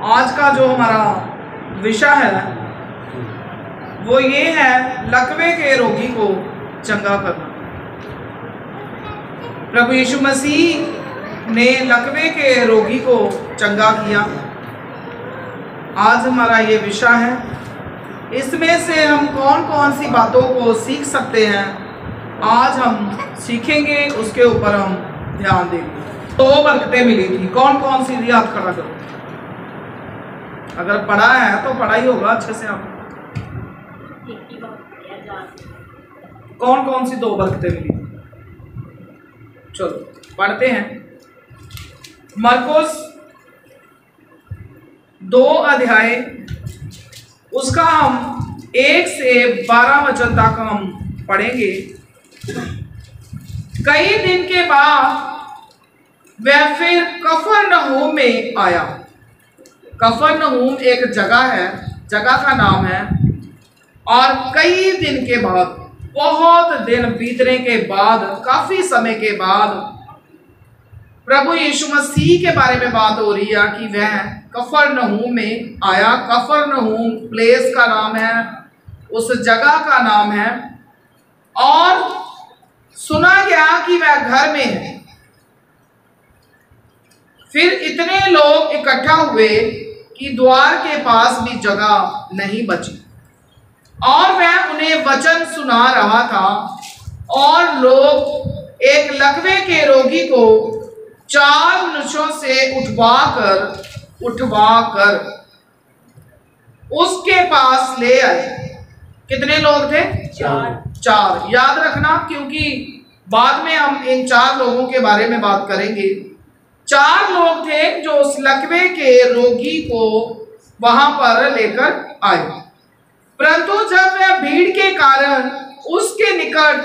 आज का जो हमारा विषय है वो ये है लकवे के रोगी को चंगा करना। प्रभु यीशु मसीह ने लकवे के रोगी को चंगा किया। आज हमारा ये विषय है। इसमें से हम कौन कौन सी बातों को सीख सकते हैं आज हम सीखेंगे, उसके ऊपर हम ध्यान देंगे। 2 बरकतें मिली थी, कौन कौन सी याद करा करो। अगर पढ़ा है तो पढ़ा ही होगा अच्छे से। आप कौन कौन सी 2 बरकतें मिली? चलो पढ़ते हैं। मरकुस 2 अध्याय उसका हम 1 से 12 वचन तक हम पढ़ेंगे। कई दिन के बाद वह फिर कफरनहूम में आया। कफरनहूम एक जगह है, जगह का नाम है। और कई दिन के बाद, बहुत दिन बीतने के बाद, काफी समय के बाद प्रभु यीशु मसीह के बारे में बात हो रही है कि वह कफरनहूम में आया। कफरनहूम प्लेस का नाम है, उस जगह का नाम है। और सुना गया कि वह घर में है। फिर इतने लोग इकट्ठा हुए कि द्वार के पास भी जगह नहीं बची और वह उन्हें वचन सुना रहा था। और लोग एक लकवे के रोगी को 4 मनुष्यों से उठवाकर उसके पास ले आए। कितने लोग थे? 4। याद रखना, क्योंकि बाद में हम इन 4 लोगों के बारे में बात करेंगे। 4 लोग थे जो उस लकवे के रोगी को वहां पर लेकर आए। परंतु जब वह भीड़ के कारण उसके निकट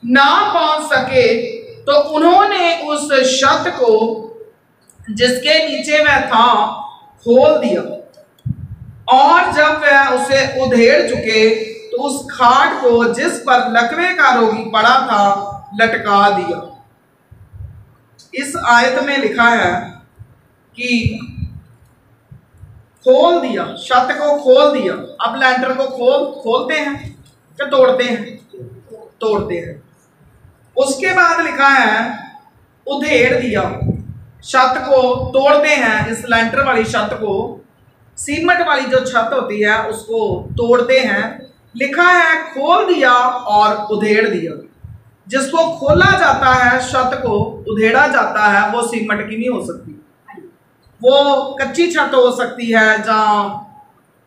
ना पहुंच सके तो उन्होंने उस छत को जिसके नीचे वह था खोल दिया। और जब वह उसे उधेड़ चुके तो उस खाट को जिस पर लकवे का रोगी पड़ा था लटका दिया। इस आयत में लिखा है कि खोल दिया, छत को खोल दिया। अब लैंटर को खोलते हैं क्या तोड़ते हैं? तोड़ते हैं। उसके बाद लिखा है उधेड़ दिया, छत को तोड़ते हैं। इस लैंटर वाली छत को, सीमेंट वाली जो छत होती है उसको तोड़ते हैं। लिखा है खोल दिया और उधेड़ दिया। जिसको खोला जाता है, छत को उधेड़ा जाता है, वो सीमेंट की नहीं हो सकती। वो कच्ची छत हो सकती है जहाँ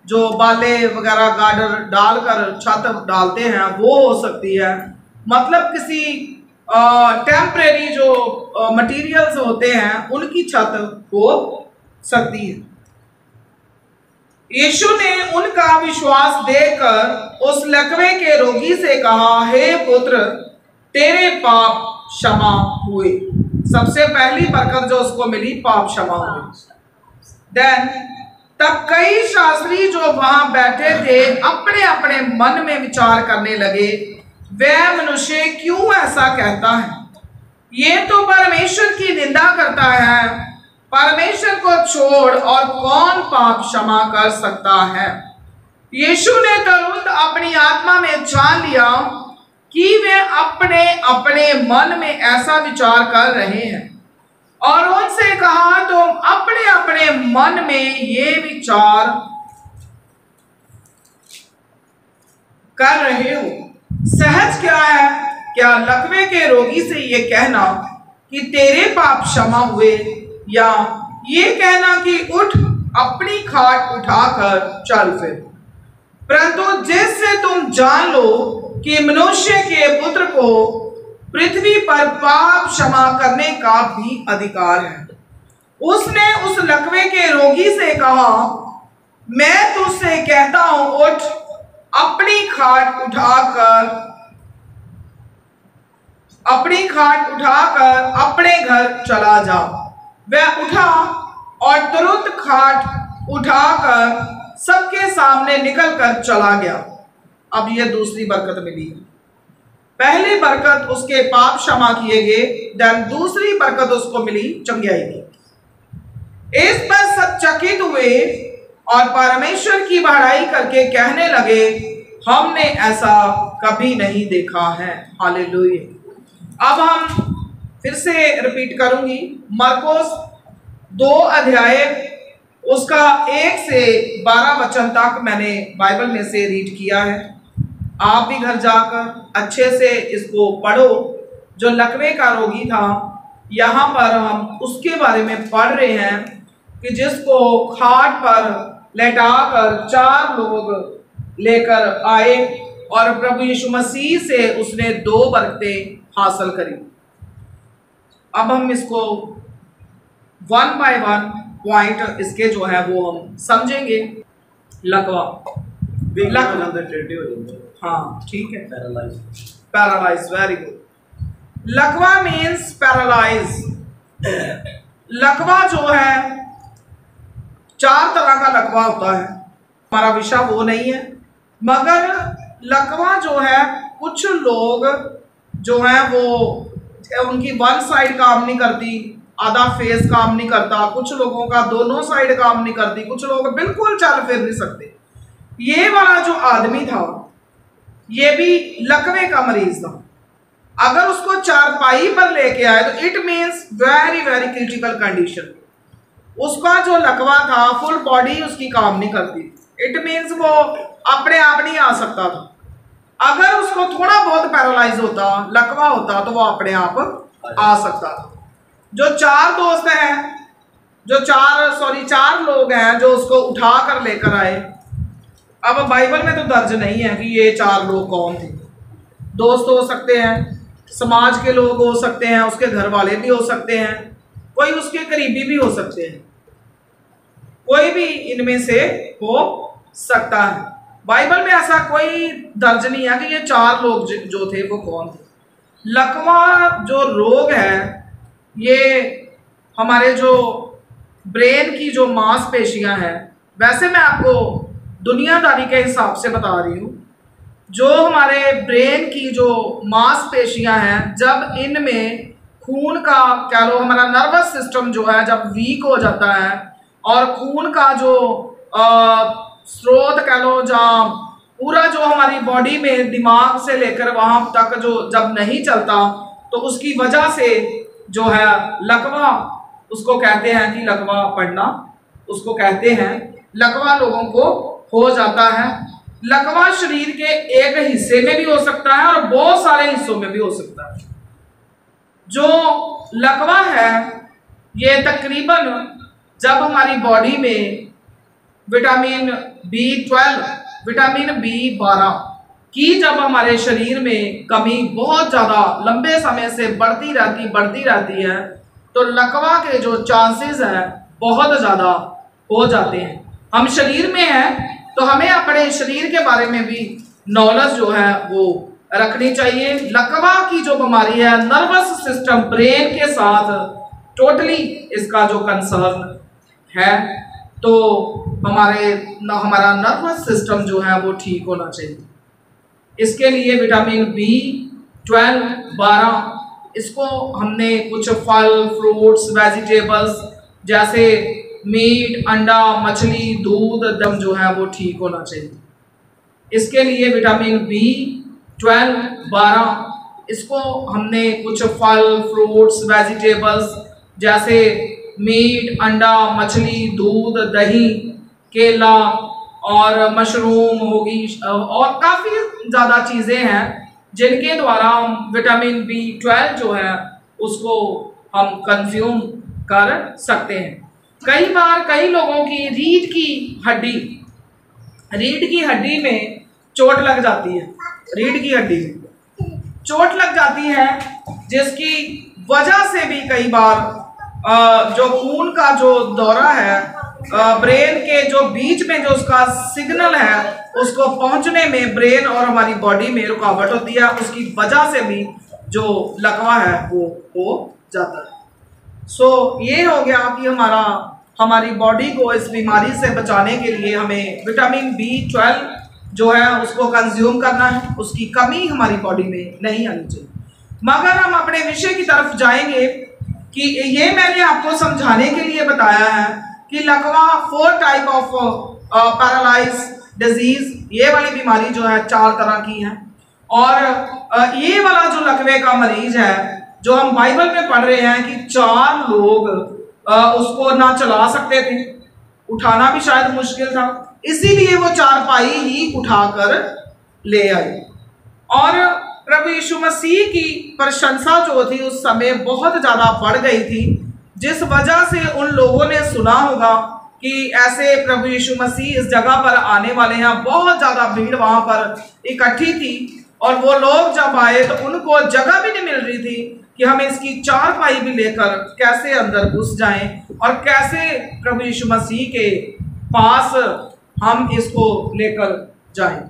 जो बाले वगैरह गार्डर डालकर छत डालते हैं, वो हो सकती है। मतलब किसी टेम्परेरी जो मटेरियल्स होते हैं उनकी छत हो सकती है। यीशु ने उनका विश्वास देखकर उस लकवे के रोगी से कहा, हे पुत्र, तेरे पाप क्षमा हुए। सबसे पहली बरकत जो उसको मिली, पाप क्षमा हुए। तब कई शास्त्री जो वहां बैठे थे अपने अपने मन में विचार करने लगे, वह मनुष्य क्यों ऐसा कहता है? ये तो परमेश्वर की निंदा करता है। परमेश्वर को छोड़ और कौन पाप क्षमा कर सकता है? यीशु ने तुरंत अपनी आत्मा में जान लिया कि वे अपने अपने मन में ऐसा विचार कर रहे हैं और उनसे कहा, तुम अपने अपने मन में ये विचार कर रहे हो। सहज क्या है? क्या लकवे के रोगी से ये कहना कि तेरे पाप क्षमा हुए, या ये कहना कि उठ अपनी खाट उठाकर चल फिर? परंतु जिससे तुम जान लो कि मनुष्य के पुत्र को पृथ्वी पर पाप क्षमा करने का भी अधिकार है। उसने उस लकवे के रोगी से कहा, मैं तुझसे कहता हूं, उठ अपनी खाट उठाकर अपने घर चला जा। वह उठा और तुरंत खाट उठाकर सबके सामने निकलकर चला गया। अब यह दूसरी बरकत मिली। पहली बरकत उसके पाप क्षमा किए गए, दूसरी बरकत उसको मिली चंगाई की। इस पर सब चकित हुए और परमेश्वर की बड़ाई करके कहने लगे, हमने ऐसा कभी नहीं देखा है। हालेलुया। अब हम फिर से रिपीट करूंगी, मरकुस 2 अध्याय उसका 1 से 12 वचन तक मैंने बाइबल में से रीड किया है। आप भी घर जाकर अच्छे से इसको पढ़ो। जो लकवे का रोगी था, यहाँ पर हम उसके बारे में पढ़ रहे हैं कि जिसको खाट पर लेटाकर 4 लोग लेकर आए और प्रभु यीशु मसीह से उसने 2 बरकतें हासिल करी। अब हम इसको 1 बाय 1 पॉइंट इसके जो है वो हम समझेंगे। लकवा, हाँ ठीक है, पैरालाइज, वेरी गुड। लकवा मीन्स पैरालाइज। लकवा जो है 4 तरह का लकवा होता है, हमारा विषय वो नहीं है, मगर लकवा जो है कुछ लोग जो है वो उनकी 1 साइड काम नहीं करती, आधा फेस काम नहीं करता, कुछ लोगों का दोनों साइड काम नहीं करती, कुछ लोग बिल्कुल चल फिर नहीं सकते। ये वाला जो आदमी था ये भी लकवे का मरीज था। अगर उसको चारपाई पर लेके आए तो it means very very critical condition. उसका जो लकवा था फुल बॉडी उसकी काम नहीं करती, इट मीन्स वो अपने आप नहीं आ सकता था। अगर उसको थोड़ा बहुत पैरालाइज होता, लकवा होता, तो वो अपने आप आ सकता था। जो 4 दोस्त हैं, जो 4 लोग हैं जो उसको उठा कर लेकर आए। अब बाइबल में तो दर्ज नहीं है कि ये 4 लोग कौन थे। दोस्त हो सकते हैं, समाज के लोग हो सकते हैं, उसके घर वाले भी हो सकते हैं, कोई उसके करीबी भी हो सकते हैं, कोई भी इनमें से हो सकता है। बाइबल में ऐसा कोई दर्ज नहीं है कि ये 4 लोग जो थे वो कौन थे। लकवा जो रोग है ये हमारे जो ब्रेन की जो मांसपेशियां हैं, वैसे मैं आपको दुनियादारी के हिसाब से बता रही हूँ, जो हमारे ब्रेन की जो मांसपेशियां हैं, जब इनमें खून का कह लो, हमारा नर्वस सिस्टम जो है जब वीक हो जाता है और खून का जो स्रोत कह लो, जहाँ पूरा जो हमारी बॉडी में दिमाग से लेकर वहां तक जो जब नहीं चलता, तो उसकी वजह से जो है लकवा, उसको कहते हैं कि लकवा पड़ना, उसको कहते हैं, लकवा लोगों को हो जाता है। लकवा शरीर के एक हिस्से में भी हो सकता है और बहुत सारे हिस्सों में भी हो सकता है। जो लकवा है ये तकरीबन जब हमारी बॉडी में विटामिन B12, विटामिन B12 की जब हमारे शरीर में कमी बहुत ज़्यादा लंबे समय से बढ़ती रहती है, तो लकवा के जो चांसेस हैं बहुत ज़्यादा हो जाते हैं। हम शरीर में हैं तो हमें अपने शरीर के बारे में भी नॉलेज जो है वो रखनी चाहिए। लकवा की जो बीमारी है, नर्वस सिस्टम, ब्रेन के साथ टोटली इसका जो कंसर्न है, तो हमारा नर्वस सिस्टम जो है वो ठीक होना चाहिए। इसके लिए विटामिन B12 इसको हमने कुछ फल, फ्रूट्स, वेजिटेबल्स जैसे मीट, अंडा, मछली, दूध, दम जो है वो ठीक होना चाहिए। इसके लिए विटामिन B12 इसको हमने कुछ फल, फ्रूट्स, वेजिटेबल्स जैसे मीट, अंडा, मछली, दूध, दही, केला और मशरूम होगी और काफ़ी ज़्यादा चीज़ें हैं जिनके द्वारा हम विटामिन B12 जो है उसको हम कंज्यूम कर सकते हैं। कई बार कई लोगों की रीढ़ की हड्डी में चोट लग जाती है, रीढ़ की हड्डी में चोट लग जाती है, जिसकी वजह से भी कई बार जो खून का जो दौरा है, ब्रेन के जो बीच में जो उसका सिग्नल है उसको पहुंचने में ब्रेन और हमारी बॉडी में रुकावट होती है, उसकी वजह से भी जो लकवा है वो हो जाता है। सो ये हो गया कि हमारी बॉडी को इस बीमारी से बचाने के लिए हमें विटामिन B12 जो है उसको कंज्यूम करना है, उसकी कमी हमारी बॉडी में नहीं आनी चाहिए। मगर हम अपने विषय की तरफ जाएंगे कि ये मैंने आपको समझाने के लिए बताया है कि लकवा 4 टाइप ऑफ पैरालाइज डिजीज, ये वाली बीमारी जो है 4 तरह की है। और ये वाला जो लकवे का मरीज है जो हम बाइबल में पढ़ रहे हैं कि 4 लोग उसको ना चला सकते थे, उठाना भी शायद मुश्किल था, इसीलिए वो 4 पाई ही उठाकर ले आए। और प्रभु यीशु मसीह की प्रशंसा जो थी उस समय बहुत ज्यादा बढ़ गई थी, जिस वजह से उन लोगों ने सुना होगा कि ऐसे प्रभु यीशु मसीह इस जगह पर आने वाले हैं। बहुत ज्यादा भीड़ वहां पर इकट्ठी थी और वो लोग जब आए तो उनको जगह भी नहीं मिल रही थी कि हम इसकी 4 पाई भी लेकर कैसे अंदर घुस जाएं और कैसे प्रभु यीशु मसीह के पास हम इसको लेकर जाएं।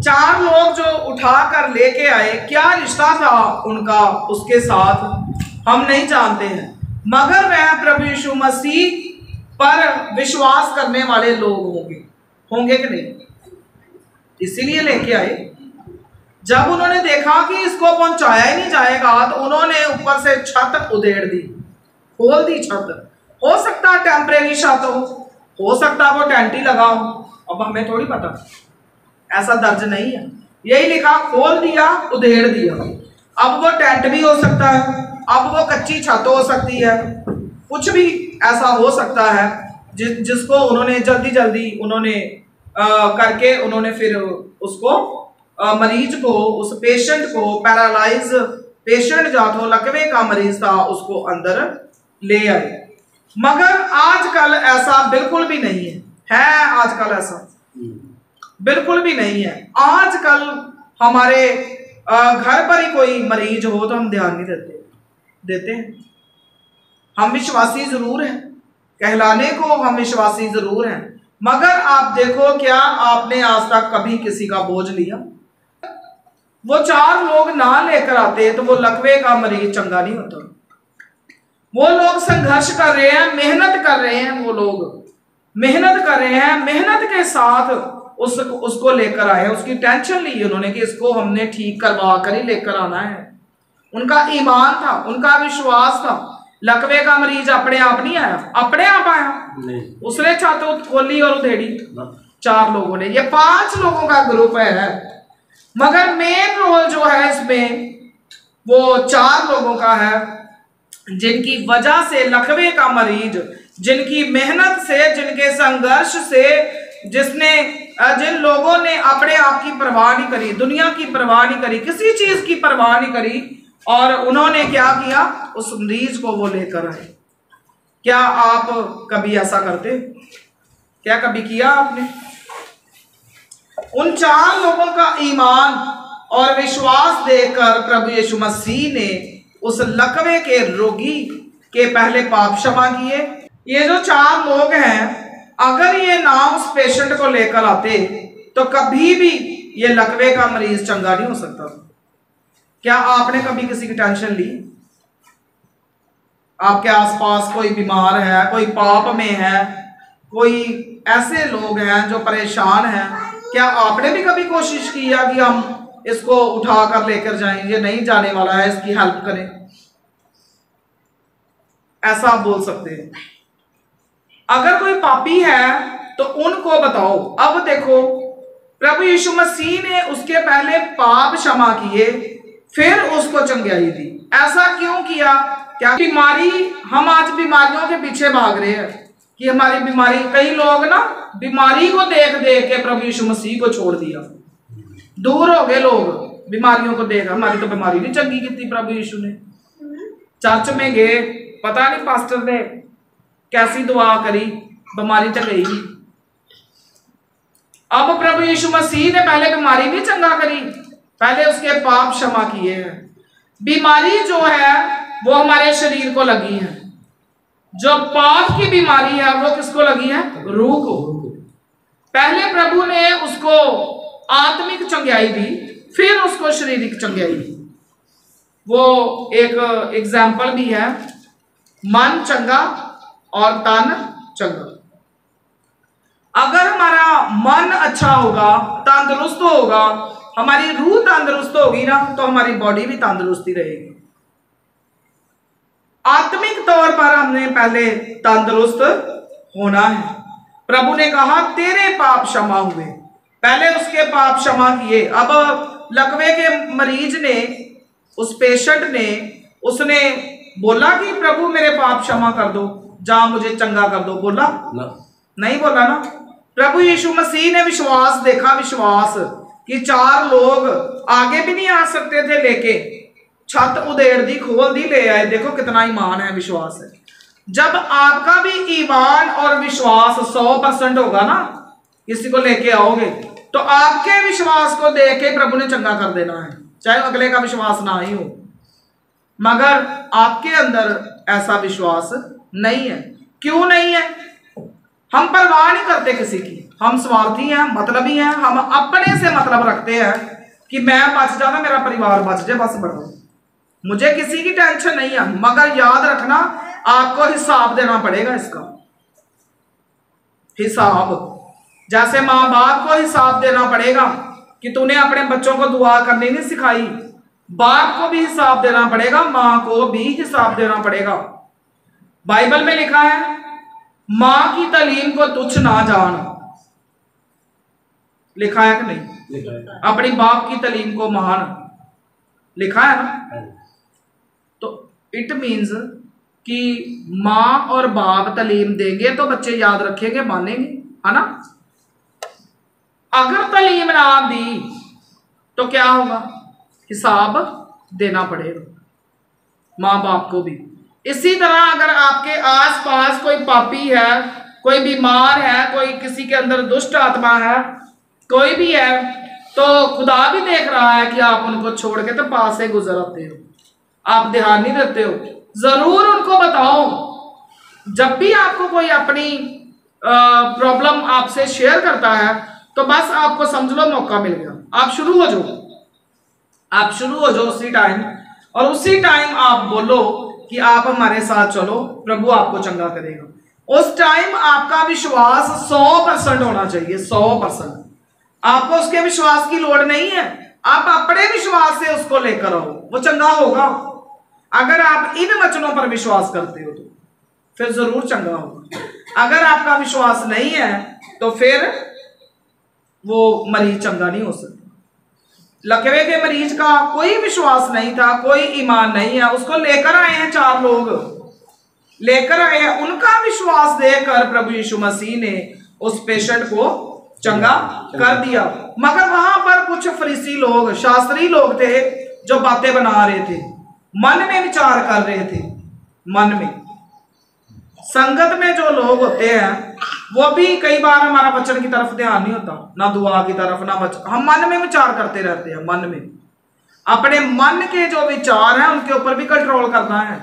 4 लोग जो उठाकर लेके आए, क्या रिश्ता था उनका उसके साथ हम नहीं जानते हैं, मगर वह प्रभु यीशु मसीह पर विश्वास करने वाले लोग होंगे कि नहीं, इसीलिए लेके आए। जब उन्होंने देखा कि इसको पहुंचाया ही नहीं जाएगा तो उन्होंने ऊपर से छत उधेड़ दी, खोल दी छत। हो सकता टेम्परेरी छत हो सकता वो टेंट ही लगा हो, अब हमें थोड़ी पता, ऐसा दर्ज नहीं है, यही लिखा खोल दिया उधेड़ दिया। अब वो टेंट भी हो सकता है, अब वो कच्ची छत हो सकती है, कुछ भी ऐसा हो सकता है जिसको उन्होंने जल्दी उन्होंने करके उन्होंने फिर उसको मरीज को, उस पेशेंट को, पैरालाइज पेशेंट जो था लकवे का मरीज था, उसको अंदर ले आए। मगर आजकल ऐसा बिल्कुल भी नहीं है आजकल ऐसा बिल्कुल भी नहीं है। आजकल हमारे घर पर ही कोई मरीज हो तो हम ध्यान नहीं देते हैं। हम विश्वासी जरूर हैं, कहलाने को हम विश्वासी जरूर हैं, मगर आप देखो क्या आपने आज तक कभी किसी का बोझ लिया? वो 4 लोग ना लेकर आते तो वो लकवे का मरीज चंगा नहीं होता। वो लोग संघर्ष कर रहे हैं, मेहनत कर रहे हैं, वो लोग मेहनत कर रहे हैं, मेहनत के साथ उसको लेकर आए, उसकी टेंशन ली उन्होंने कि इसको हमने ठीक करवा कर ही लेकर आना है। उनका ईमान था, उनका विश्वास था। लकवे का मरीज अपने आप नहीं आया, अपने आप आया नहीं, उसने छत खोली और उधेड़ी 4 लोगों ने। ये 5 लोगों का ग्रुप है, मगर मेन रोल जो है इसमें वो 4 लोगों का है, जिनकी वजह से लकवे का मरीज, जिनकी मेहनत से, जिनके संघर्ष से, जिन लोगों ने अपने आप की परवाह नहीं करी, दुनिया की परवाह नहीं करी, किसी चीज की परवाह नहीं करी, और उन्होंने क्या किया, उस मरीज को वो लेकर आए। क्या आप कभी ऐसा करते? क्या कभी किया आपने? उन 4 लोगों का ईमान और विश्वास देखकर प्रभु यीशु मसीह ने उस लकवे के रोगी के पहले पाप क्षमा किए। ये जो 4 लोग हैं, अगर ये ना उस पेशेंट को लेकर आते तो कभी भी ये लकवे का मरीज चंगा नहीं हो सकता। क्या आपने कभी किसी की टेंशन ली? आपके आसपास कोई बीमार है, कोई पाप में है, कोई ऐसे लोग हैं जो परेशान हैं, क्या आपने भी कभी कोशिश किया कि हम इसको उठा कर लेकर जाएं, ये नहीं जाने वाला है, इसकी हेल्प करें? ऐसा आप बोल सकते हैं। अगर कोई पापी है तो उनको बताओ। अब देखो, प्रभु यीशु मसीह ने उसके पहले पाप क्षमा किए, फिर उसको चंगाई दी। ऐसा क्यों किया? क्या बीमारी, हम आज बीमारियों के पीछे भाग रहे हैं कि हमारी बीमारी, कई लोग ना बीमारी को देख देख के प्रभु यीशु मसीह को छोड़ दिया, दूर हो गए लोग बीमारियों को देख। हमारी तो बीमारी नहीं चंगी की थी प्रभु यीशु ने। चर्च में गए, पता नहीं पास्टर ने कैसी दुआ करी, बीमारी तो गई। अब प्रभु यीशु मसीह ने पहले बीमारी भी चंगा करी, पहले उसके पाप क्षमा किए हैं। बीमारी जो है वो हमारे शरीर को लगी है, जो पाप की बीमारी है वो किसको लगी है? रूह को। पहले प्रभु ने उसको आत्मिक चंगाई दी, फिर उसको शारीरिक चंगाई दी। वो एक एग्जाम्पल भी है, मन चंगा और तन चंगा। अगर हमारा मन अच्छा होगा, तंदुरुस्त होगा, हमारी रूह तंदुरुस्त होगी ना, तो हमारी बॉडी भी तंदुरुस्ती रहेगी। आत्मिक तौर पर हमने पहले तंदुरुस्त होना है। प्रभु ने कहा तेरे पाप क्षमा हुए, पहले उसके पाप क्षमा किए। अब लकवे के मरीज ने, उस पेशेंट ने, उसने बोला कि प्रभु मेरे पाप क्षमा कर दो, जा मुझे चंगा कर दो, बोला नहीं बोला ना। प्रभु यीशु मसीह ने विश्वास देखा, विश्वास कि 4 लोग आगे भी नहीं आ सकते थे लेके, छत उधेड़ दी, खोल दी, ले आए। देखो कितना ईमान है, विश्वास है। जब आपका भी ईमान और विश्वास 100% होगा ना, किसी को लेके आओगे, तो आपके विश्वास को देख के प्रभु ने चंगा कर देना है, चाहे अगले का विश्वास ना ही हो। मगर आपके अंदर ऐसा विश्वास नहीं है। क्यों नहीं है? हम परवाह नहीं करते किसी की, हम स्वार्थी हैं, मतलबी हैं, हम अपने से मतलब रखते हैं कि मैं बच जाना, मेरा परिवार बच जाए, बस बढ़ो, मुझे किसी की टेंशन नहीं है। मगर याद रखना, आपको हिसाब देना पड़ेगा इसका, हिसाब। जैसे माँ बाप को हिसाब देना पड़ेगा कि तूने अपने बच्चों को दुआ करनी नहीं सिखाई, बाप को भी हिसाब देना पड़ेगा, माँ को भी हिसाब देना पड़ेगा। बाइबल में लिखा है माँ की तालीम को तुच्छ ना जान, लिखा है कि नहीं? लिखा है। अपनी बाप की तालीम को महान, लिखा है ना? तो इट मीन्स कि माँ और बाप तालीम देंगे तो बच्चे याद रखेंगे, मानेंगे, है ना? अगर तालीम ना दी तो क्या होगा? हिसाब देना पड़ेगा माँ बाप को भी। इसी तरह अगर आपके आसपास कोई पापी है, कोई बीमार है, कोई किसी के अंदर दुष्ट आत्मा है, कोई भी है, तो खुदा भी देख रहा है कि आप उनको छोड़ के तो पास से गुजर आते हो, आप ध्यान नहीं देते हो। जरूर उनको बताओ। जब भी आपको कोई अपनी प्रॉब्लम आपसे शेयर करता है तो बस आपको समझ लो मौका मिल गया, आप शुरू हो जाओ, आप शुरू हो जाओ उसी टाइम, और उसी टाइम आप बोलो कि आप हमारे साथ चलो, प्रभु आपको चंगा करेगा। उस टाइम आपका विश्वास 100% होना चाहिए, 100%। आपको उसके विश्वास की लोड़ नहीं है, आप अपने विश्वास से उसको लेकर आओ, वो चंगा होगा। अगर आप इन वचनों पर विश्वास करते हो तो फिर जरूर चंगा होगा। अगर आपका विश्वास नहीं है तो फिर वो मरीज चंगा नहीं हो सकता। लकवे के मरीज का कोई विश्वास नहीं था, कोई ईमान नहीं है, उसको लेकर आए हैं 4 लोग, लेकर आए हैं। उनका विश्वास देखकर प्रभु यीशु मसीह ने उस पेशेंट को चंगा कर दिया। मगर वहां पर कुछ फरीसी लोग, शास्त्री लोग थे जो बातें बना रहे थे, मन में विचार कर रहे थे। मन में, संगत में जो लोग होते हैं वो भी कई बार हमारा वचन की तरफ ध्यान नहीं होता, ना दुआ की तरफ, ना वचन, हम मन में विचार करते रहते हैं। मन में, अपने मन के जो विचार हैं उनके ऊपर भी कंट्रोल करना है।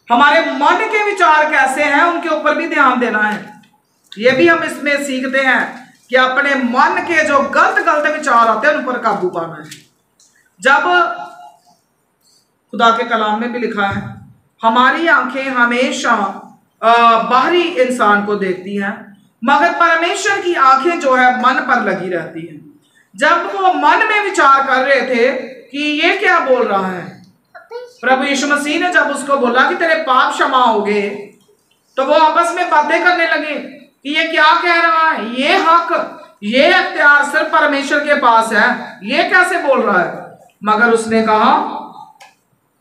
हमारे मन के विचार कैसे हैं उनके ऊपर भी ध्यान देना है। ये भी हम इसमें सीखते हैं कि अपने मन के जो गलत गलत विचार आते हैं उन पर काबू पाना है। जब खुदा के कलाम में भी लिखा है हमारी आंखें हमेशा बाहरी इंसान को देखती हैं, मगर परमेश्वर की आंखें जो है मन पर लगी रहती हैं। जब वो मन में विचार कर रहे थे कि ये क्या बोल रहा है, प्रभु यीशु मसीह ने जब उसको बोला कि तेरे पाप क्षमा हो गए, तो वो आपस में बातें करने लगे कि ये क्या कह रहा है, ये हक, ये अख्तियार सिर्फ परमेश्वर के पास है, ये कैसे बोल रहा है। मगर उसने कहा,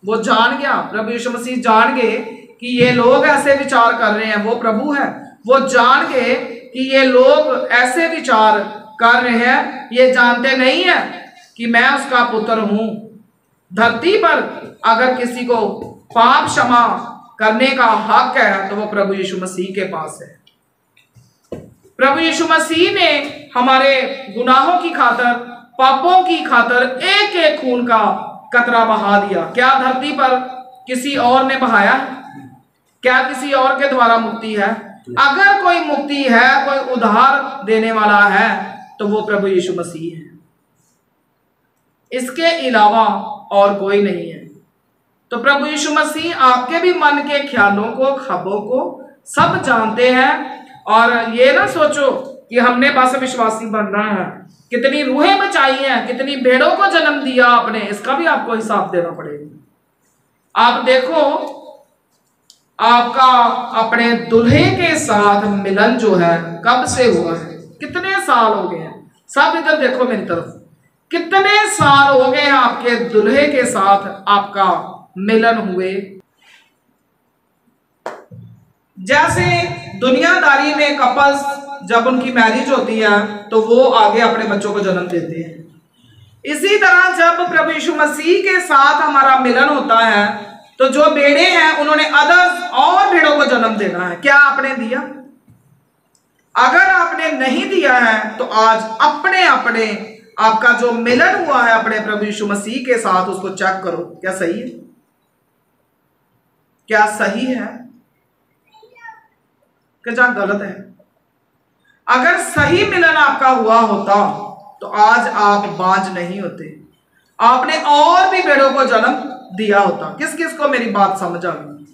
वो जान गया, प्रभु यीशु मसीह जान गए कि ये लोग ऐसे विचार कर रहे हैं, वो प्रभु है, वो जान गए कि ये लोग ऐसे विचार कर रहे हैं, ये जानते नहीं है कि मैं उसका पुत्र हूं। धरती पर अगर किसी को पाप क्षमा करने का हक है तो वो प्रभु यीशु मसीह के पास है। प्रभु यीशु मसीह ने हमारे गुनाहों की खातर, पापों की खातर एक एक खून का कतरा बहा दिया। क्या धरती पर किसी और ने बहाया है? क्या किसी और के द्वारा मुक्ति है? अगर कोई मुक्ति है, कोई उद्धार देने वाला है तो वो प्रभु यीशु मसीह है, इसके अलावा और कोई नहीं है। तो प्रभु यीशु मसीह आपके भी मन के ख्यालों को, ख्वाबों को सब जानते हैं। और ये ना सोचो कि हमने बस विश्वासी बनना है, कितनी रूहें बचाई हैं, कितनी भेड़ों को जन्म दिया आपने, इसका भी आपको हिसाब देना पड़ेगा। आप देखो आपका अपने दुल्हे के साथ मिलन जो है कब से हुआ है, कितने साल हो गए हैं? सब इधर देखो मेरी तरफ, कितने साल हो गए हैं आपके दुल्हे के साथ आपका मिलन हुए? जैसे दुनियादारी में कपल्स जब उनकी मैरिज होती है तो वो आगे अपने बच्चों को जन्म देते हैं, इसी तरह जब प्रभु यीशु मसीह के साथ हमारा मिलन होता है तो जो भेड़े हैं उन्होंने अदर्स और भेड़ों को जन्म देना है। क्या आपने दिया? अगर आपने नहीं दिया है तो आज अपने अपने आपका जो मिलन हुआ है अपने प्रभु यीशु मसीह के साथ उसको चेक करो, क्या सही है? क्या सही है कि जहां गलत है? अगर सही मिलन आपका हुआ होता तो आज आप बांझ नहीं होते, आपने और भी भेड़ों को जन्म दिया होता। किस किस को मेरी बात समझ आ गई?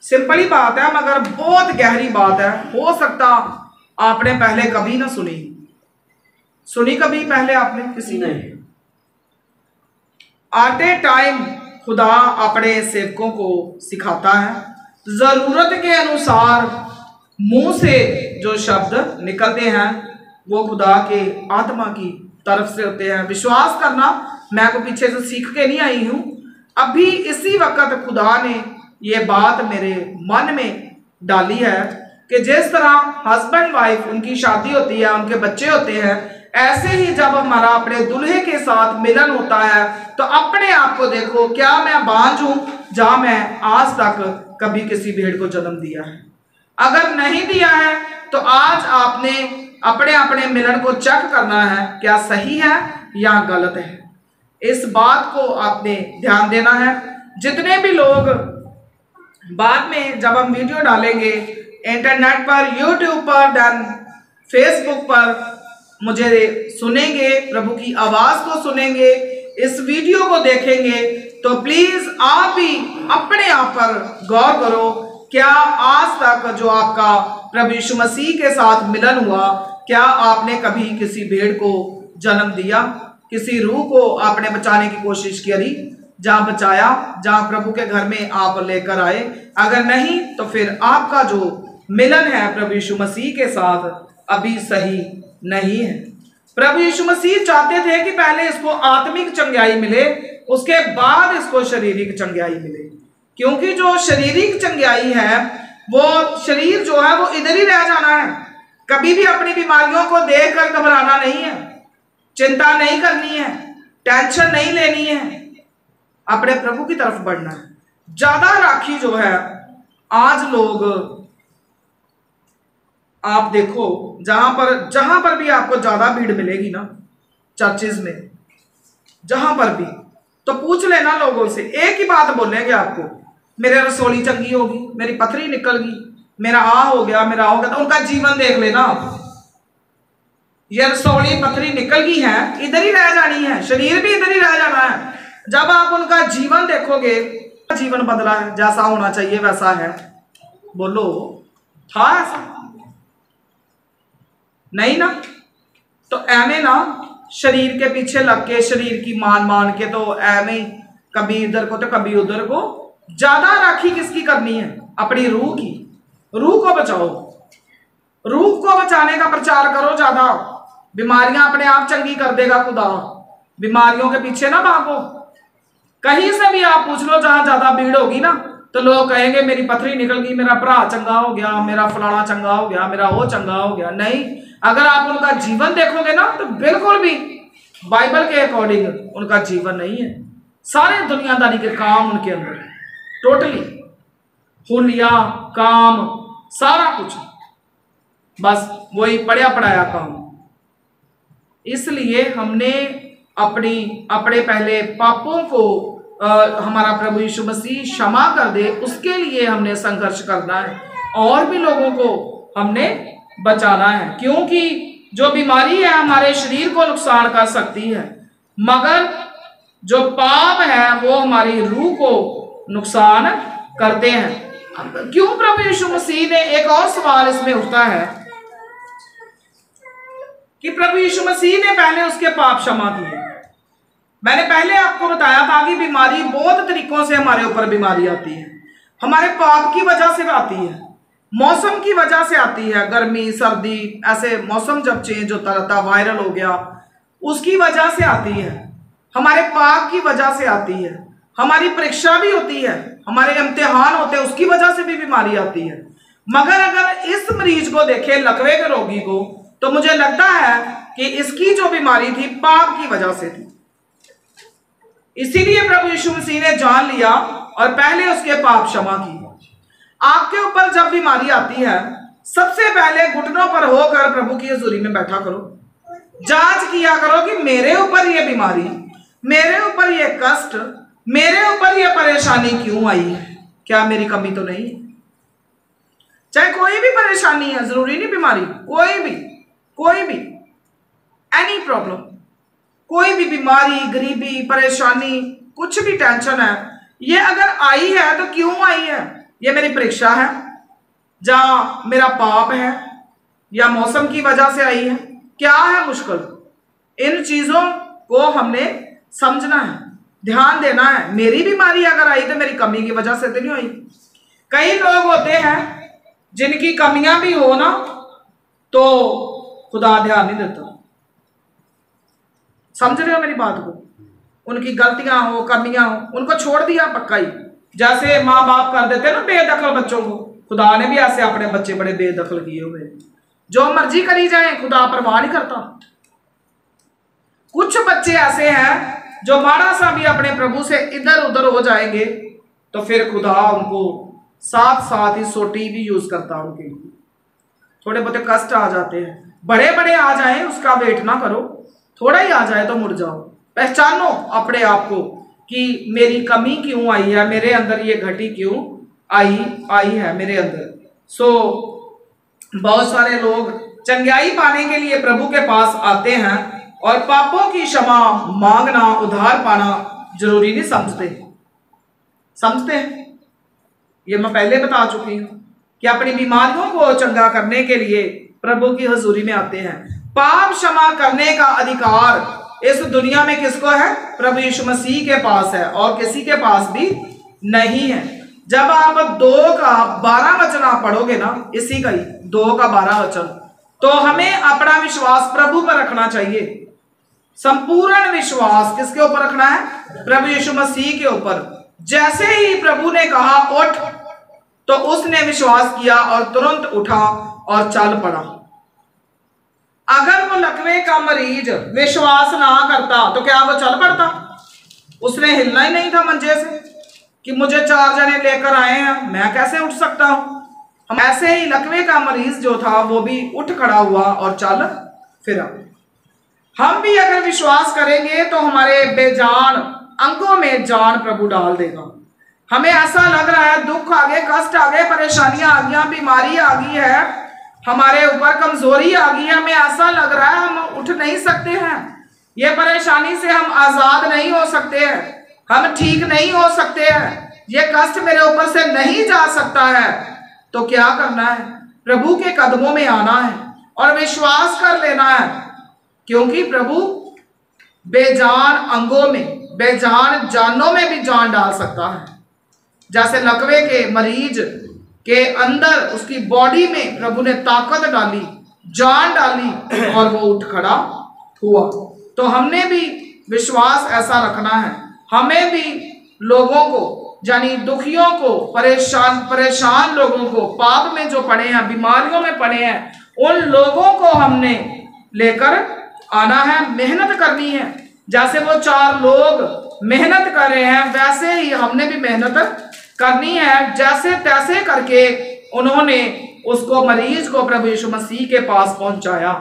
सिंपल ही बात है मगर बहुत गहरी बात है। हो सकता आपने पहले कभी ना सुनी कभी पहले आपने किसी ने? आते टाइम खुदा अपने सेवकों को सिखाता है, जरूरत के अनुसार मुंह से जो शब्द निकलते हैं वो खुदा के आत्मा की तरफ से होते हैं। विश्वास करना, मैं को पीछे से सीख के नहीं आई हूं, अभी इसी वक्त खुदा ने ये बात मेरे मन में डाली है कि जिस तरह हस्बैंड वाइफ उनकी शादी होती है, उनके बच्चे होते हैं, ऐसे ही जब हमारा अपने दुल्हे के साथ मिलन होता है तो अपने आप को देखो, क्या मैं बांझ हूं जहां मैं आज तक कभी किसी भेड़ को जन्म दिया है? अगर नहीं दिया है तो आज आपने अपने अपने मिलन को चेक करना है, क्या सही है या गलत है। इस बात को आपने ध्यान देना है। जितने भी लोग बाद में जब हम वीडियो डालेंगे इंटरनेट पर, यूट्यूब पर, देन फेसबुक पर मुझे सुनेंगे, प्रभु की आवाज को सुनेंगे, इस वीडियो को देखेंगे, तो प्लीज आप भी अपने आप पर गौर करो, क्या आज तक जो आपका प्रभु यीशु मसीह के साथ मिलन हुआ, क्या आपने कभी किसी भेड़ को जन्म दिया? किसी रूह को आपने बचाने की कोशिश करी? जहां बचाया, जहां प्रभु के घर में आप लेकर आए? अगर नहीं तो फिर आपका जो मिलन है प्रभु यीशु मसीह के साथ अभी सही नहीं है। प्रभु यीशु मसीह चाहते थे कि पहले इसको आत्मिक चंगाई मिले, उसके बाद इसको शारीरिक चंगाई मिले, क्योंकि जो शारीरिक चंगाई है वो शरीर जो है वो इधर ही रह जाना है। कभी भी अपनी बीमारियों को देखकर घबराना नहीं है, चिंता नहीं करनी है, टेंशन नहीं लेनी है, अपने प्रभु की तरफ बढ़ना है। ज्यादा राखी जो है आज लोग, आप देखो जहां पर भी आपको ज्यादा भीड़ मिलेगी ना, चर्चेज में जहां पर भी, तो पूछ लेना लोगों से, एक ही बात बोलेंगे आपको, मेरे रसोली चंगी होगी, मेरी पथरी निकल गई, मेरा आ हो गया, मेरा हो गया। तो उनका जीवन देख लेना आप, ये रसोली पथरी निकल गई है, इधर ही रह जानी है, शरीर भी इधर ही रह जाना है। जब आप उनका जीवन देखोगे, जीवन बदला है, जैसा होना चाहिए वैसा है, बोलो था ऐसा? नहीं ना। तो एमे ना शरीर के पीछे लग के, शरीर की मान के, तो एमे कभी इधर को तो कभी उधर को। ज्यादा राखी किसकी करनी है? अपनी रूह की। रूह को बचाओ, रूह को बचाने का प्रचार करो ज्यादा। बीमारियां अपने आप चंगी कर देगा खुदा, बीमारियों के पीछे ना भागो। कहीं से भी आप पूछ लो, जहां ज्यादा भीड़ होगी ना, तो लोग कहेंगे मेरी पथरी निकल गई, मेरा भरा चंगा हो गया, मेरा फलाना चंगा हो गया, मेरा वो चंगा हो गया। नहीं, अगर आप उनका जीवन देखोगे ना तो बिल्कुल भी बाइबल के अकॉर्डिंग उनका जीवन नहीं है। सारे दुनियादारी के काम उनके अंदर, टोटली हुलिया काम, सारा कुछ बस वही पढ़ा पढ़ाया काम। इसलिए हमने अपने पहले पापों को हमारा प्रभु यीशु मसीह क्षमा कर दे, उसके लिए हमने संघर्ष करना है और भी लोगों को हमने बचाना है। क्योंकि जो बीमारी है हमारे शरीर को नुकसान कर सकती है, मगर जो पाप है वो हमारी रूह को नुकसान करते हैं। क्यों प्रभु यीशु मसीह ने, एक और सवाल इसमें उठता है कि प्रभु यीशु मसीह ने पहले उसके पाप क्षमा किए। मैंने पहले आपको बताया था कि बीमारी बहुत तरीकों से हमारे ऊपर बीमारी आती है। हमारे पाप की वजह से आती है, मौसम की वजह से आती है। गर्मी सर्दी ऐसे मौसम जब चेंज होता रहता है, वायरल हो गया, उसकी वजह से आती है। हमारे पाप की वजह से आती है। हमारी परीक्षा भी होती है, हमारे इम्तिहान होते हैं, उसकी वजह से भी बीमारी आती है। मगर अगर इस मरीज को देखे, लकवे के रोगी को, तो मुझे लगता है कि इसकी जो बीमारी थी पाप की वजह से थी। इसीलिए प्रभु यीशु मसीह ने जान लिया और पहले उसके पाप क्षमा की। आपके ऊपर जब बीमारी आती है, सबसे पहले घुटनों पर होकर प्रभु की हजूरी में बैठा करो, जांच किया करो कि मेरे ऊपर ये बीमारी, मेरे ऊपर ये कष्ट, मेरे ऊपर ये परेशानी क्यों आई है? क्या मेरी कमी तो नहीं? चाहे कोई भी परेशानी है, जरूरी नहीं बीमारी, कोई भी एनी प्रॉब्लम, कोई भी बीमारी, गरीबी, परेशानी, कुछ भी टेंशन है, ये अगर आई है तो क्यों आई है? ये मेरी परीक्षा है, जहां मेरा पाप है, या मौसम की वजह से आई है? क्या है मुश्किल? इन चीजों को हमने समझना है, ध्यान देना है। मेरी बीमारी अगर आई तो मेरी कमी की वजह से तो नहीं आई। कई लोग होते हैं जिनकी कमियां भी हो ना तो खुदा ध्यान नहीं देता। समझ रहे हो मेरी बात को? उनकी गलतियां हो, कमियां हो, उनको छोड़ दिया पक्का ही। जैसे माँ बाप कर देते ना बेदखल बच्चों को, खुदा ने भी ऐसे अपने बच्चे बड़े बेदखल किए हुए। जो मर्जी करी जाए, खुदा परवाह नहीं करता। कुछ बच्चे ऐसे हैं जो माड़ा सा भी अपने प्रभु से इधर उधर हो जाएंगे तो फिर खुदा उनको साथ साथ ही सोटी भी यूज करता उनके लिए। थोड़े बहुत कष्ट आ जाते हैं, बड़े बड़े आ जाएं उसका वेट ना करो, थोड़ा ही आ जाए तो मुड़ जाओ। पहचानो अपने आप को कि मेरी कमी क्यों आई है, मेरे अंदर ये घटी क्यों आई है मेरे अंदर। बहुत सारे लोग चंगाई पाने के लिए प्रभु के पास आते हैं और पापों की क्षमा मांगना, उद्धार पाना जरूरी नहीं समझते हैं। ये मैं पहले बता चुकी हूं कि अपनी बीमारियों को चंगा करने के लिए प्रभु की हजूरी में आते हैं। पाप क्षमा करने का अधिकार इस दुनिया में किसको है? प्रभु यीशु मसीह के पास है, और किसी के पास भी नहीं है। जब आप 2 का 12 वचन आप पढ़ोगे ना, इसी का ही 2 का 12 वचन, तो हमें अपना विश्वास प्रभु पर रखना चाहिए। संपूर्ण विश्वास किसके ऊपर रखना है? प्रभु यीशु मसीह के ऊपर। जैसे ही प्रभु ने कहा उठ, तो उसने विश्वास किया और तुरंत उठा और चल पड़ा। अगर वो लकवे का मरीज विश्वास ना करता तो क्या वो चल पड़ता? उसने हिलना ही नहीं था मंजे से कि मुझे 4 जने लेकर आए हैं, मैं कैसे उठ सकता हूं। हम ऐसे ही लकवे का मरीज जो था वो भी उठ खड़ा हुआ और चल फिरा। हम भी अगर विश्वास करेंगे तो हमारे बेजान अंगों में जान प्रभु डाल देगा। हमें ऐसा लग रहा है दुख आ गए, कष्ट आ गए, परेशानियां आ गई, बीमारी आ गई है, हमारे ऊपर कमजोरी आ गई है, हमें ऐसा लग रहा है हम उठ नहीं सकते हैं, ये परेशानी से हम आजाद नहीं हो सकते हैं, हम ठीक नहीं हो सकते हैं, ये कष्ट मेरे ऊपर से नहीं जा सकता है। तो क्या करना है? प्रभु के कदमों में आना है और विश्वास कर लेना है, क्योंकि प्रभु बेजान अंगों में, बेजान जानों में भी जान डाल सकता है। जैसे लकवे के मरीज के अंदर, उसकी बॉडी में प्रभु ने ताकत डाली, जान डाली और वो उठ खड़ा हुआ। तो हमने भी विश्वास ऐसा रखना है। हमें भी लोगों को, यानी दुखियों को, परेशान लोगों को, पाप में जो पड़े हैं, बीमारियों में पड़े हैं, उन लोगों को हमने लेकर आना है, मेहनत करनी है। जैसे वो 4 लोग मेहनत कर रहे हैं, वैसे ही हमने भी मेहनत करनी है। जैसे तैसे करके उन्होंने उसको, मरीज को प्रभु यीशु मसीह के पास पहुंचाया।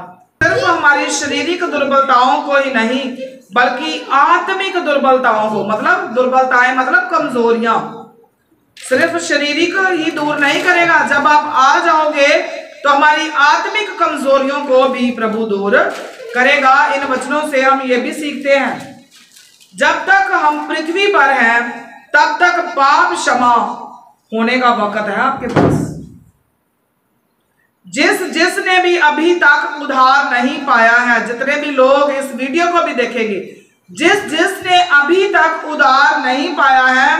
सिर्फ हमारी शारीरिक दुर्बलताओं को ही नहीं, बल्कि आत्मिक दुर्बलताओं को, मतलब दुर्बलताएं मतलब कमजोरियां, सिर्फ शारीरिक ही दूर नहीं करेगा। जब आप आ जाओगे तो हमारी आत्मिक कमजोरियों को भी प्रभु दूर करेगा। इन वचनों से हम ये भी सीखते हैं, जब तक हम पृथ्वी पर हैं तब तक पाप क्षमा होने का वक्त है आपके पास। जिसने भी अभी तक उद्धार नहीं पाया है, जितने भी लोग इस वीडियो को भी देखेंगे, जिसने अभी तक उद्धार नहीं पाया है,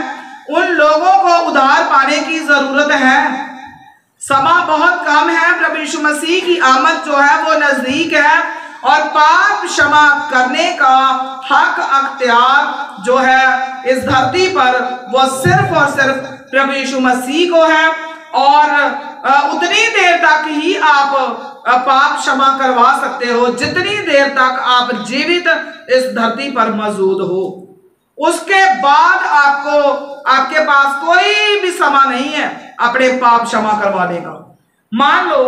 उन लोगों को उद्धार पाने की जरूरत है। समा बहुत कम है, प्रभु यीशु मसीह की आमद जो है वो नजदीक है और पाप क्षमा करने का हक अख्तियार जो है इस धरती पर वो सिर्फ और सिर्फ प्रभु यीशु मसीह को है। और उतनी देर तक ही आप पाप क्षमा करवा सकते हो जितनी देर तक आप जीवित इस धरती पर मौजूद हो। उसके बाद आपके पास कोई भी समय नहीं है अपने पाप क्षमा करवाने का। मान लो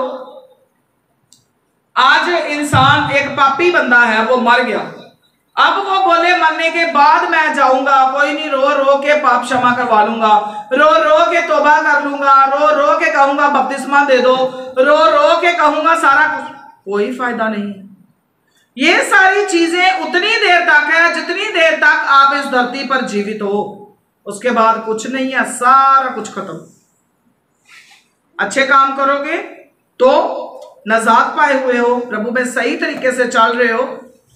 आज इंसान एक पापी बंदा है, वो मर गया, अब वो बोले मरने के बाद मैं जाऊंगा, कोई नहीं, रो रो के पाप क्षमा करवा लूंगा, रो रो के तौबा कर लूंगा, रो रो के कहूंगा बपतिस्मा दे दो, रो रो के कहूंगा सारा कुछ, कोई फायदा नहीं। ये सारी चीजें उतनी देर तक है जितनी देर तक आप इस धरती पर जीवित हो, उसके बाद कुछ नहीं है, सारा कुछ खत्म। अच्छे काम करोगे तो नजात पाए हुए हो, प्रभु में सही तरीके से चल रहे हो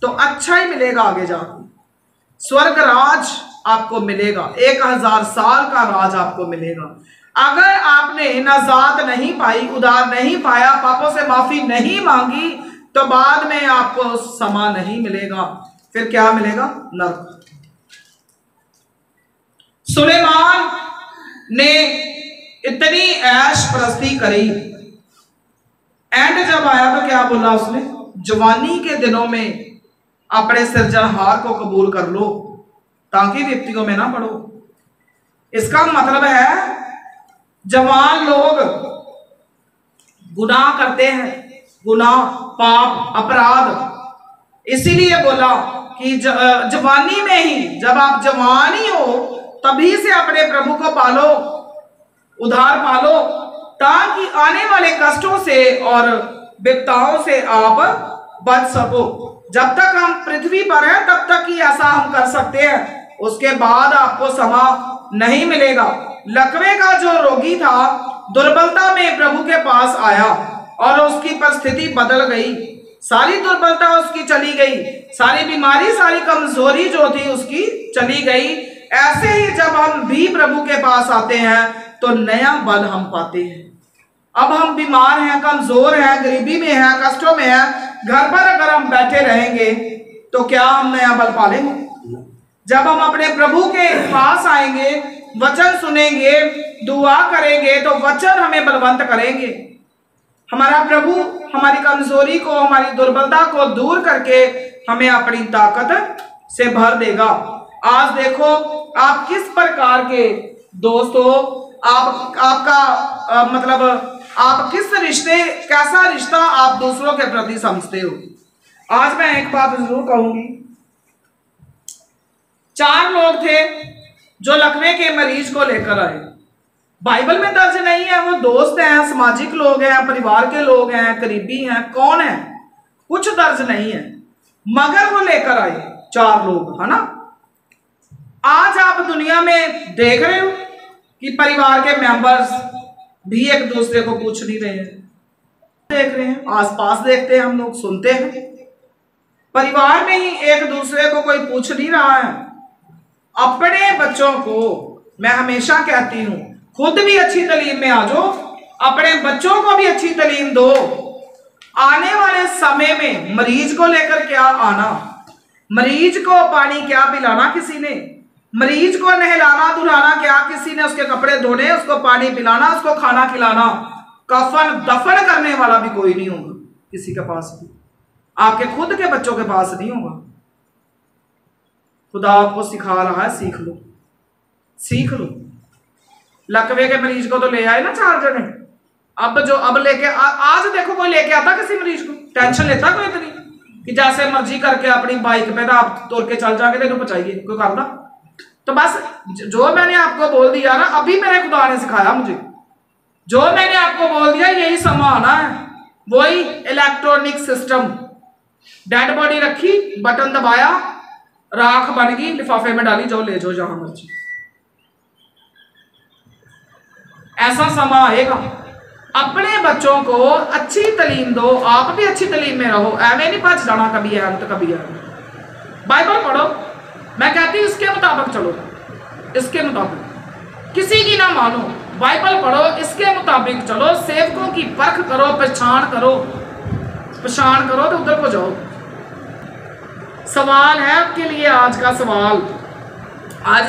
तो अच्छा ही मिलेगा आगे जाकर। स्वर्ग राज आपको मिलेगा, 1000 साल का राज आपको मिलेगा। अगर आपने नजात नहीं पाई, उधार नहीं पाया, पापों से माफी नहीं मांगी, तो बाद में आपको समा नहीं मिलेगा। फिर क्या मिलेगा? नरक। सुलेमान ने इतनी ऐश परस्ती करी, एंड जब आया तो क्या बोला उसने? जवानी के दिनों में अपने सृजनहार को कबूल कर लो ताकि विपत्तियों में ना पड़ो। इसका मतलब है जवान लोग गुनाह करते हैं, गुनाह, पाप, अपराध। इसीलिए बोला कि जवानी में ही, जब आप जवानी हो तभी से अपने प्रभु को पालो, उधार पालो, ताकि आने वाले कष्टों से और विपत्ताओं से आप बच सको। जब तक हम पृथ्वी पर हैं तब तक ही ऐसा हम कर सकते हैं, उसके बाद आपको समा नहीं मिलेगा। लकवे का जो रोगी था दुर्बलता में प्रभु के पास आया और उसकी परिस्थिति बदल गई, सारी दुर्बलता उसकी चली गई, सारी बीमारी, सारी कमजोरी जो थी उसकी चली गई। ऐसे ही जब हम भी प्रभु के पास आते हैं तो नया बल हम पाते हैं। अब हम बीमार हैं, कमजोर हैं, गरीबी में हैं, कष्टों में हैं, घर पर अगर हम बैठे रहेंगे तो क्या हम नया बल पालेंगे? जब हम अपने प्रभु के पास आएंगे, वचन सुनेंगे, दुआ करेंगे तो वचन हमें बलवंत करेंगे। हमारा प्रभु हमारी कमजोरी को, हमारी दुर्बलता को दूर करके हमें अपनी ताकत से भर देगा। आज देखो आप किस प्रकार के दोस्त हो, आपका मतलब आप किस रिश्ते, कैसा रिश्ता आप दूसरों के प्रति समझते हो। आज मैं एक बात जरूर कहूंगी, 4 लोग थे जो लकवे के मरीज को लेकर आए। बाइबल में दर्ज नहीं है, वो दोस्त हैं, सामाजिक लोग हैं, परिवार के लोग हैं, करीबी हैं, कौन है कुछ दर्ज नहीं है, मगर वो लेकर आए 4 लोग, है ना। आज आप दुनिया में देख रहे हो कि परिवार के मेंबर्स भी एक दूसरे को पूछ नहीं रहे हैं, देख रहे हैं, आसपास देखते हैं हम लोग, सुनते हैं, परिवार में ही एक दूसरे को कोई पूछ नहीं रहा है। अपने बच्चों को मैं हमेशा कहती हूं, खुद भी अच्छी तालीम में आ जाओ, अपने बच्चों को भी अच्छी तालीम दो। आने वाले समय में मरीज को लेकर क्या आना, मरीज को पानी क्या पिलाना किसी ने, मरीज को नहलाना धुलाना क्या किसी ने, उसके कपड़े धोने, उसको पानी पिलाना, उसको खाना खिलाना, कफन दफन करने वाला भी कोई नहीं होगा किसी के पास भी, आपके खुद के बच्चों के पास नहीं होगा। खुदा आपको सिखा रहा है, सीख लो, सीख लो। लकवे के मरीज को तो ले आए ना 4 जने, अब लेके आज देखो कोई लेके आता किसी मरीज को, टेंशन लेता कोई इतनी कि जैसे मर्जी करके अपनी बाइक पे ना आप तोड़ के चल जाके देखो बचाइए, कोई करना। तो बस जो मैंने आपको बोल दिया ना, अभी मेरे खुदा ने सिखाया मुझे, जो मैंने आपको बोल दिया यही समा आना है। वही इलेक्ट्रॉनिक सिस्टम, डेड बॉडी रखी, बटन दबाया, राख बन गई, लिफाफे में डाली, जो ले जाओ जहां मर्जी। ऐसा समा आएगा। अपने बच्चों को अच्छी तालीम दो, आप भी अच्छी तालीम में रहो, एवं नहीं भज जाना कभी है तो कभी है। बाइबल पढ़ो, मैं कहती हूं इसके मुताबिक चलो, इसके मुताबिक, किसी की ना मानो। बाइबल पढ़ो, इसके मुताबिक चलो, सेवकों की परख करो, पहचान करो तो उधर को जाओ। सवाल है आपके लिए आज का सवाल, आज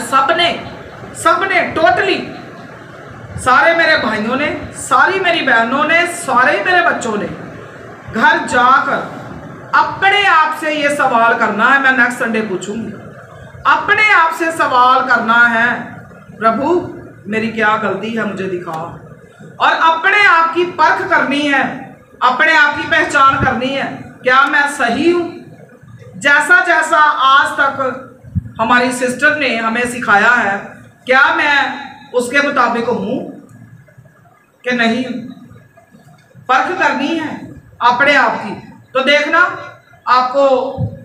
सबने टोटली, सारे मेरे भाइयों ने, सारी मेरी बहनों ने, सारे मेरे बच्चों ने घर जाकर अपने आप से ये सवाल करना है। मैं नेक्स्ट संडे पूछूंगी, अपने आप से सवाल करना है, प्रभु मेरी क्या गलती है, मुझे दिखा। और अपने आप की परख करनी है, अपने आप की पहचान करनी है, क्या मैं सही हूं? जैसा जैसा आज तक हमारी सिस्टर ने हमें सिखाया है, क्या मैं उसके मुताबिक हूं कि नहीं? परख करनी है अपने आप की। तो देखना, आपको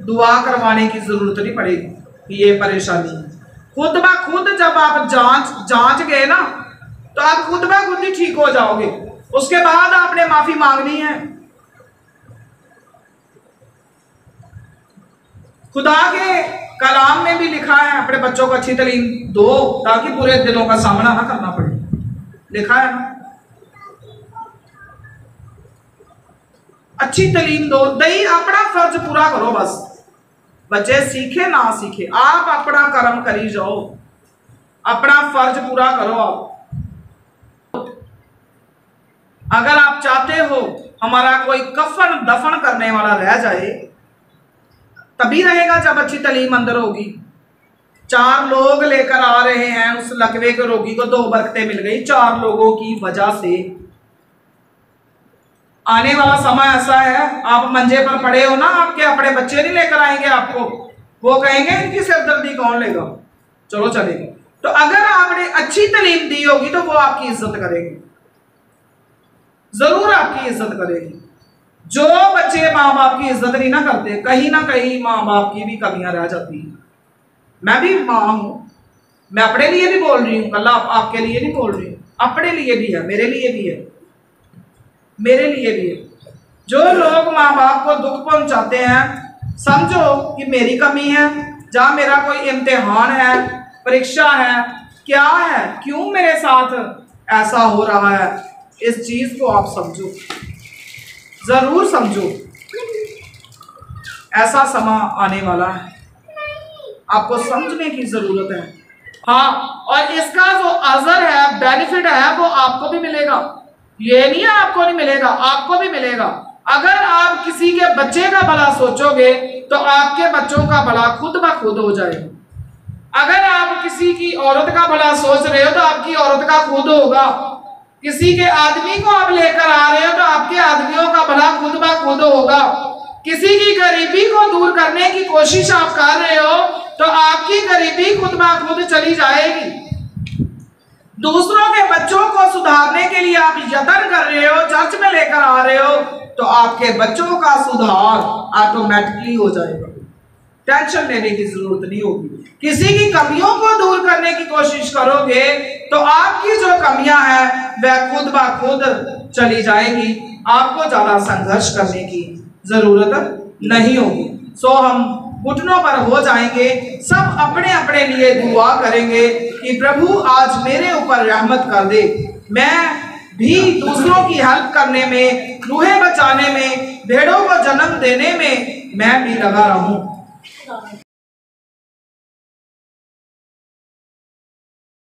दुआ करवाने की जरूरत नहीं पड़ेगी कि ये परेशानी है। खुद ब खुद जब आप जांच गए ना, तो आप खुद ब खुद ही ठीक हो जाओगे। उसके बाद आपने माफी मांगनी है। खुदा के कलाम में भी लिखा है, अपने बच्चों को अच्छी तालीम दो ताकि बुरे दिनों का सामना ना करना पड़े, लिखा है ना। अच्छी तालीम दो, दही अपना फर्ज पूरा करो। बस बच्चे सीखे ना सीखे, आप अपना कर्म करी जाओ, अपना फर्ज पूरा करो। आप अगर आप चाहते हो हमारा कोई कफन दफन करने वाला रह जाए, तभी रहेगा जब अच्छी तालीम अंदर होगी। 4 लोग लेकर आ रहे हैं, उस लकवे के रोगी को 2 बरकतें मिल गई 4 लोगों की वजह से। आने वाला समय ऐसा है, आप मंजे पर पड़े हो ना, आपके अपने बच्चे नहीं लेकर आएंगे आपको, वो कहेंगे इनकी सिरदर्दी कौन लेगा, चलो चलेगा। तो अगर आपने अच्छी तालीम दी होगी तो वो आपकी इज्जत करेगी, जरूर आपकी इज्जत करेगी। जो बच्चे माँ बाप की इज्जत नहीं ना करते, कहीं ना कहीं माँ बाप की भी कमियां रह जाती हैं। मैं भी माँ हूं, मैं अपने लिए भी बोल रही हूँ, कल आपके लिए नहीं बोल रही हूँ, अपने लिए भी है, मेरे लिए भी है, मेरे लिए भी है। जो लोग माँ बाप को दुख पहुंचाते हैं, समझो कि मेरी कमी है, जहां मेरा कोई इम्तिहान है, परीक्षा है, क्या है, क्यों मेरे साथ ऐसा हो रहा है, इस चीज को आप समझो, जरूर समझो। ऐसा समय आने वाला है, आपको समझने की जरूरत है। हाँ, और इसका जो अजर है, बेनिफिट है, वो आपको भी मिलेगा। ये नहीं है आपको नहीं मिलेगा, आपको भी मिलेगा। अगर आप किसी के बच्चे का भला सोचोगे तो आपके बच्चों का भला खुद ब खुद हो जाएगा। अगर आप किसी की औरत का भला सोच रहे हो तो आपकी औरत का खुद होगा। किसी के आदमी को आप लेकर आ रहे हो तो आपके आदमियों का भला खुद ब खुद होगा। किसी की गरीबी को दूर करने की कोशिश आप कर रहे हो तो आपकी गरीबी खुद ब खुद चली जाएगी। दूसरों के बच्चों को सुधारने के लिए आप यत्न कर रहे हो, चर्च में लेकर आ रहे हो, तो आपके बच्चों का सुधार ऑटोमेटिकली हो जाएगा, टेंशन लेने की जरूरत नहीं होगी। किसी की कमियों को दूर करने की कोशिश करोगे तो आपकी जो कमियां हैं वह खुद ब खुद चली जाएगी, आपको ज्यादा संघर्ष करने की जरूरत नहीं होगी। सो हम घुटनों पर हो जाएंगे, सब अपने अपने लिए दुआ करेंगे कि प्रभु आज मेरे ऊपर रहमत कर दे, मैं भी दूसरों की हेल्प करने में, रूहें बचाने में, भेड़ों को जन्म देने में मैं भी लगा रहूं।